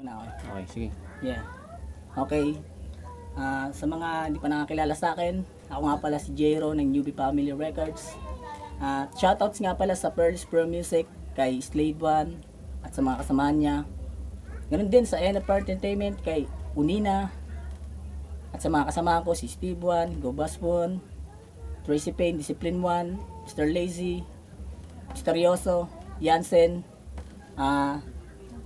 Okay, sige. Yeah. Okay. Sa mga hindi pa nakakilala sa akin, ako nga pala si Jero ng Newbie Family Records. Shoutouts nga pala sa Pearls Pro Music, kay Slade One at sa mga kasamahan niya. Ganun din sa NFR Entertainment, kay Unina at sa mga kasamahan ko si Steve One, Go Baspon, Tracy Payne, Discipline One, Mr. Lazy, Misteryoso, Jansen,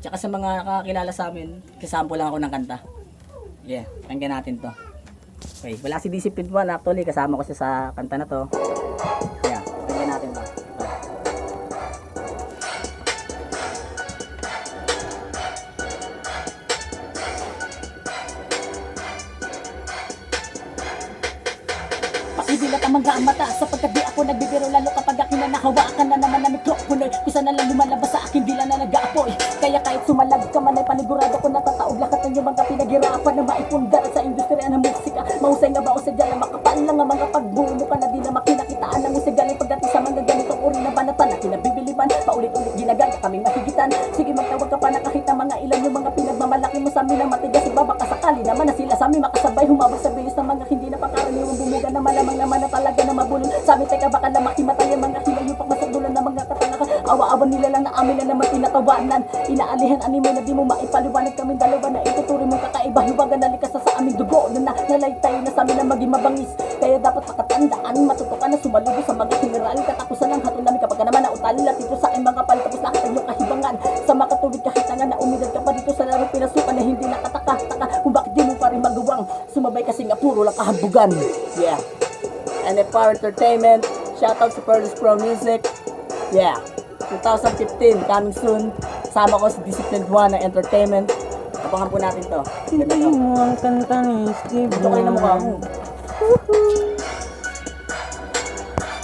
tsaka sa mga nakakilala sa amin, kasample lang ako ng kanta. Yeah, pakinggan natin to. Okay, wala si Discipline One actually, kasama ko siya sa kanta na to. Yeah, pakinggan natin to. Pakidilat ang mga mata sapagkat di ako nagbibiro, lalo kapag akin na nakawakan na naman na mikropono. Kung saan na lang lumalabas sa akin bila na nag-aapoy. Kaya kahit sumalag ka man ay panigurado ko natataog lahat ng iyong mga pinaghirapan na maipundar sa industriya ng musika. Mahusay nga ba o sadya na makapal lang ang mga pagbuno ka na di na makinakitaan ng usigaling pagdating sa mga ganitong uri na banatan na kinabibiliban. Paulit-ulit ginagaya kaming mahigitan. Sige magtawag ka pa na kahit ang mga ilan yung mga pinagmamalaki mo sa amin na matigas. Baka sakali naman na sila sa amin makasabay humabag sa bilis ng mga hindi na pakaraniwang bumuga na malamang naman na talaga na mabulong. Sa amin teka baka na makimatay ang mga hilayo pag masadulan ng mga katalakan. Awa-awa nila lang na amin na naman tinatawanan. Inaalihan animo na di mo maipaliwanag kaming dalawa na ituturi mong kakaiba. Hiwagan na likas sa aming dugo na nalaytay na sa amin na maging mabangis. Kaya dapat makatandaan matutukan na sumalubo sa mga general. Katapusan ng hatol namin kapag naman nautali at ito sa aking mga palitapos lahat ang iyong kahibangan. Sa makatubig kahit na nga na umidad ka pa dito sa larong pinasukan na hindi nakataka-taka kung bakit di mo pa rin magawang sumabay kasi nga puro lang kahambugan. Yeah. NFR Entertainment, shoutout sa Pearls Pro Music. Yeah, 2015, coming soon. Sama ko si Discipline One ng Entertainment. Tapangan po natin to. Hindi mo ang kanta ni Steve. Ito kayo na mukha mo.